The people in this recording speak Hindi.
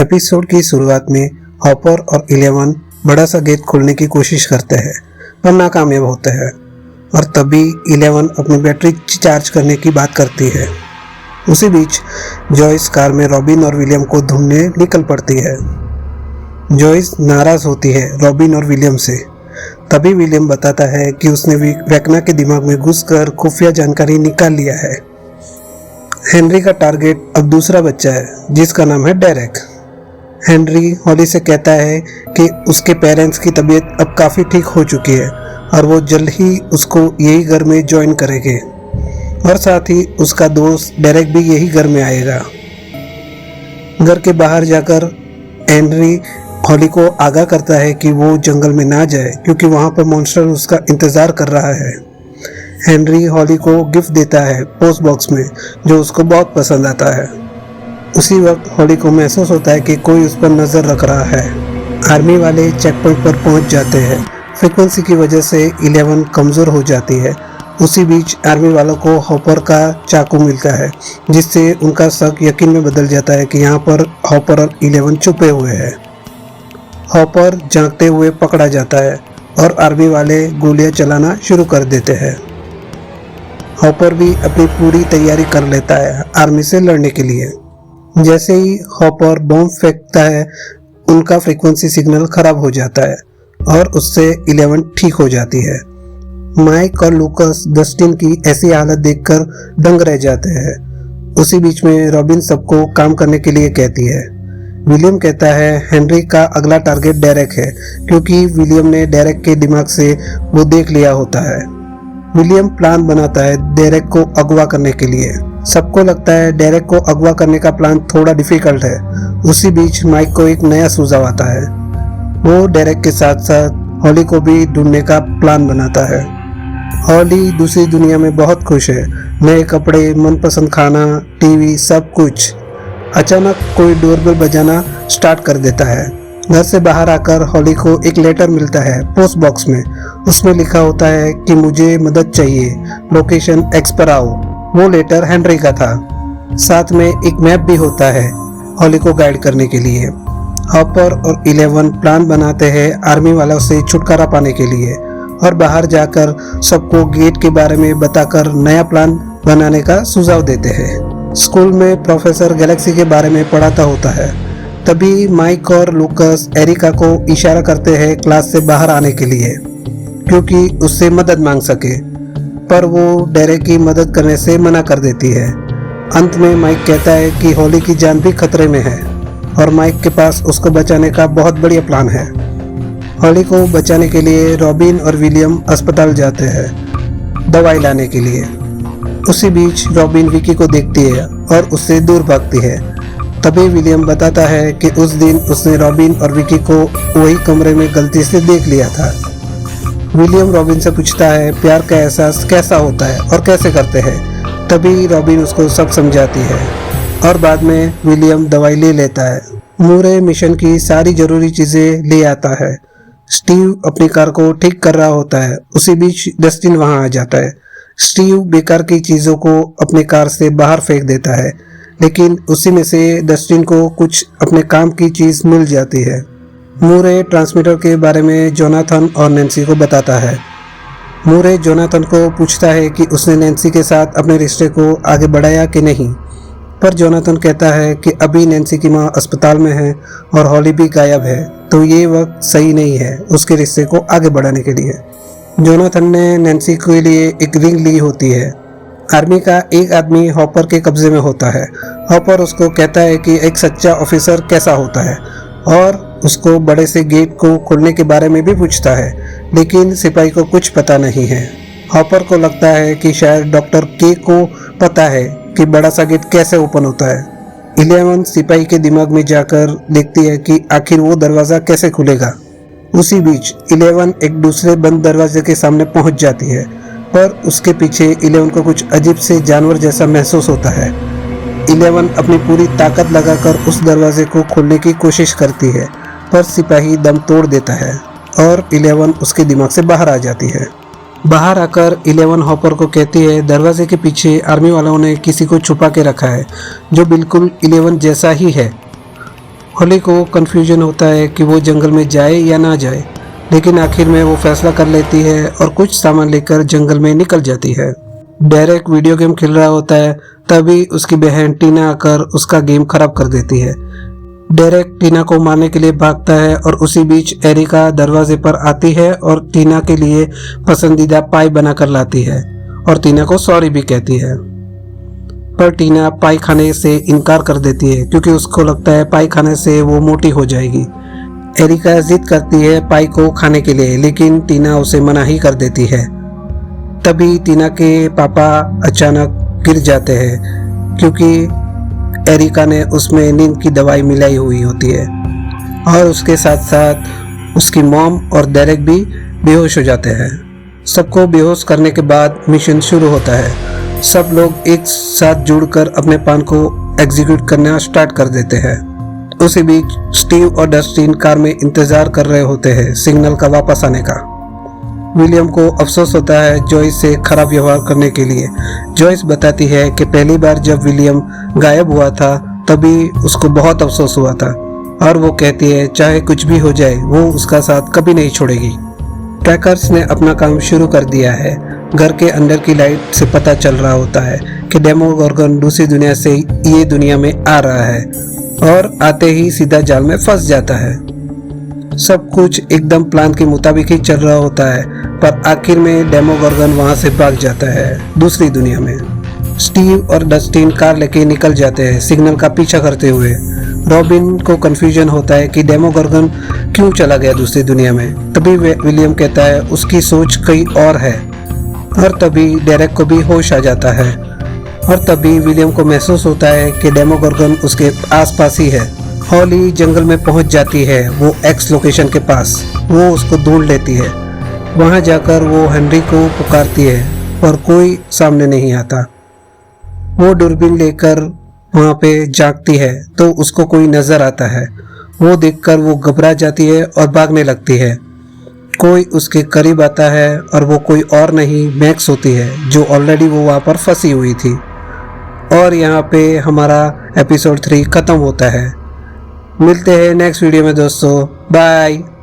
एपिसोड की शुरुआत में हॉपर और इलेवन बड़ा सा गेट खोलने की कोशिश करते हैं पर नाकामयाब होते हैं और तभी इलेवन अपनी बैटरी चार्ज करने की बात करती है। उसी बीच जॉयस कार में रॉबिन और विलियम को ढूंढने निकल पड़ती है। जॉयस नाराज होती है रॉबिन और विलियम से। तभी विलियम बताता है कि उसने वेकना के दिमाग में घुसकर खुफिया जानकारी निकाल लिया है। हेनरी का टारगेट अब दूसरा बच्चा है जिसका नाम है डेरेक। हेनरी हॉली से कहता है कि उसके पेरेंट्स की तबीयत अब काफ़ी ठीक हो चुकी है और वो जल्द ही उसको यही घर में ज्वाइन करेंगे और साथ ही उसका दोस्त डेरेक भी यही घर में आएगा। घर के बाहर जाकर हेनरी हॉली को आगाह करता है कि वो जंगल में ना जाए क्योंकि वहाँ पर मॉन्स्टर उसका इंतज़ार कर रहा है। हेनरी हॉली को गिफ्ट देता है पोस्ट बॉक्स में जो उसको बहुत पसंद आता है। उसी वक्त हॉली को महसूस होता है कि कोई उस पर नज़र रख रहा है। आर्मी वाले चेक पॉइंट पर पहुंच जाते हैं। फ्रीक्वेंसी की वजह से इलेवन कमज़ोर हो जाती है। उसी बीच आर्मी वालों को हॉपर का चाकू मिलता है जिससे उनका शक यकीन में बदल जाता है कि यहाँ पर हॉपर और इलेवन छुपे हुए हैं। हॉपर झांकते हुए पकड़ा जाता है और आर्मी वाले गोलियां चलाना शुरू कर देते हैं। हॉपर भी अपनी पूरी तैयारी कर लेता है आर्मी से लड़ने के लिए। जैसे ही हॉपर बम फेंकता है उनका फ्रीक्वेंसी सिग्नल खराब हो जाता है और उससे इलेवन ठीक हो जाती है। माइक और लूकस डस्टिन की ऐसी हालत देखकर दंग रह जाते हैं। उसी बीच में रॉबिन सबको काम करने के लिए कहती है। विलियम कहता है हेनरी का अगला टारगेट डेरेक है क्योंकि विलियम ने डेरेक के दिमाग से वो देख लिया होता है। विलियम प्लान बनाता है डेरेक को अगवा करने के लिए। सबको लगता है डेरेक को अगवा करने का प्लान थोड़ा डिफिकल्ट है। उसी बीच माइक को एक नया सुझाव आता है। वो डेरेक के साथ साथ हॉली को भी ढूंढने का प्लान बनाता है। हॉली दूसरी दुनिया में बहुत खुश है। नए कपड़े, मनपसंद खाना, टीवी, सब कुछ। अचानक कोई डोरबेल बजाना स्टार्ट कर देता है। घर से बाहर आकर हॉली को एक लेटर मिलता है पोस्ट बॉक्स में। उसमें लिखा होता है कि मुझे मदद चाहिए, लोकेशन एक्स पर आओ। वो लेटर हेनरी का था। साथ में एक मैप भी होता है हॉली को गाइड करने के लिए। हॉपर और इलेवन प्लान बनाते हैं आर्मी वालों से छुटकारा पाने के लिए और बाहर जाकर सबको गेट के बारे में बताकर नया प्लान बनाने का सुझाव देते हैं। स्कूल में प्रोफेसर गैलेक्सी के बारे में पढ़ाता होता है। तभी माइक और लूकस एरिका को इशारा करते हैं क्लास से बाहर आने के लिए क्योंकि उससे मदद मांग सके, पर वो डेरेक की मदद करने से मना कर देती है। अंत में माइक कहता है कि हॉली की जान भी खतरे में है और माइक के पास उसको बचाने का बहुत बढ़िया प्लान है। हॉली को बचाने के लिए रॉबिन और विलियम अस्पताल जाते हैं दवाई लाने के लिए। उसी बीच रॉबिन विकी को देखती है और उससे दूर भागती है। तभी विलियम बताता है कि उस दिन उसने रॉबिन और विकी को वही कमरे में गलती से देख लिया था। विलियम रॉबिन से पूछता है प्यार का एहसास कैसा होता है और कैसे करते हैं। तभी रॉबिन उसको सब समझाती है और बाद में विलियम दवाई ले लेता है। मूरे मिशन की सारी जरूरी चीज़ें ले आता है। स्टीव अपनी कार को ठीक कर रहा होता है। उसी बीच डस्टिन वहां आ जाता है। स्टीव बेकार की चीज़ों को अपनी कार से बाहर फेंक देता है, लेकिन उसी में से डस्टिन को कुछ अपने काम की चीज़ मिल जाती है। मूरे ट्रांसमीटर के बारे में जोनाथन और नैन्सी को बताता है। मूरे जोनाथन को पूछता है कि उसने नैन्सी के साथ अपने रिश्ते को आगे बढ़ाया कि नहीं, पर जोनाथन कहता है कि अभी नैन्सी की मां अस्पताल में है और हॉली भी गायब है, तो ये वक्त सही नहीं है उसके रिश्ते को आगे बढ़ाने के लिए। जोनाथन ने नैन्सी के लिए एक रिंग ली होती है। आर्मी का एक आदमी हॉपर के कब्जे में होता है। हॉपर उसको कहता है कि एक सच्चा ऑफिसर कैसा होता है और उसको बड़े से गेट को खोलने के बारे में भी पूछता है, लेकिन सिपाही को कुछ पता नहीं है। हॉपर को लगता है कि शायद डॉक्टर के को पता है कि बड़ा सा गेट कैसे ओपन होता है। इलेवन सिपाही के दिमाग में जाकर देखती है कि आखिर वो दरवाज़ा कैसे खुलेगा। उसी बीच इलेवन एक दूसरे बंद दरवाजे के सामने पहुंच जाती है, पर उसके पीछे इलेवन को कुछ अजीब से जानवर जैसा महसूस होता है। इलेवन अपनी पूरी ताकत लगाकर उस दरवाजे को खोलने की कोशिश करती है, पर सिपाही दम तोड़ देता है और इलेवन उसके दिमाग से बाहर आ जाती है। बाहर आकर इलेवन हॉपर को कहती है दरवाजे के पीछे आर्मी वालों ने किसी को छुपा के रखा है जो बिल्कुल इलेवन जैसा ही है। हॉली को कन्फ्यूजन होता है कि वो जंगल में जाए या ना जाए, लेकिन आखिर में वो फैसला कर लेती है और कुछ सामान लेकर जंगल में निकल जाती है। डेरेक वीडियो गेम खेल रहा होता है, तभी उसकी बहन टीना आकर उसका गेम खराब कर देती है। डेरेक टीना को मारने के लिए भागता है और उसी बीच एरिका दरवाजे पर आती है और टीना के लिए पसंदीदा पाई बनाकर लाती है और टीना को सॉरी भी कहती है। पर टीना पाई खाने से इनकार कर देती है क्योंकि उसको लगता है पाई खाने से वो मोटी हो जाएगी। एरिका जिद करती है पाई को खाने के लिए, लेकिन टीना उसे मना ही कर देती है। तभी टीना के पापा अचानक गिर जाते हैं क्योंकि एरिका ने उसमें नींद की दवाई मिलाई हुई होती है और उसके साथ साथ उसकी मॉम और डेरेक भी बेहोश हो जाते हैं। सबको बेहोश करने के बाद मिशन शुरू होता है। सब लोग एक साथ जुड़कर अपने प्लान को एग्जीक्यूट करना स्टार्ट कर देते हैं। उसी बीच स्टीव और डस्टिन कार में इंतजार कर रहे होते हैं सिग्नल का वापस आने का। विलियम को अफसोस होता है जॉयस से खराब व्यवहार करने के लिए। जॉयस बताती है कि पहली बार जब विलियम गायब हुआ था तभी उसको बहुत अफसोस हुआ था और वो कहती है चाहे कुछ भी हो जाए वो उसका साथ कभी नहीं छोड़ेगी। ट्रैकर्स ने अपना काम शुरू कर दिया है। घर के अंदर की लाइट से पता चल रहा होता है कि डेमोगोर्गन दूसरी दुनिया से ये दुनिया में आ रहा है और आते ही सीधा जाल में फंस जाता है। सब कुछ एकदम प्लान के मुताबिक ही चल रहा होता है, पर आखिर में डेमोगोर्गन वहां से भाग जाता है दूसरी दुनिया में। स्टीव और डस्टिन कार लेके निकल जाते हैं सिग्नल का पीछा करते हुए। रॉबिन को कंफ्यूजन होता है कि डेमोगोर्गन क्यों चला गया दूसरी दुनिया में। तभी विलियम कहता है उसकी सोच कहीं और है और तभी डेरेक को भी होश आ जाता है और तभी विलियम को महसूस होता है कि डेमोगोर्गन उसके आसपास ही है। हॉली जंगल में पहुंच जाती है वो एक्स लोकेशन के पास। वो उसको ढूंढ लेती है। वहां जाकर वो हेनरी को पुकारती है पर कोई सामने नहीं आता। वो दूरबीन लेकर वहां पे झांकती है तो उसको कोई नजर आता है। वो देखकर वो घबरा जाती है और भागने लगती है। कोई उसके करीब आता है और वो कोई और नहीं मैक्स होती है जो ऑलरेडी वो वहाँ पर फंसी हुई थी। और यहाँ पे हमारा एपिसोड 3 खत्म होता है। मिलते हैं नेक्स्ट वीडियो में दोस्तों। बाय।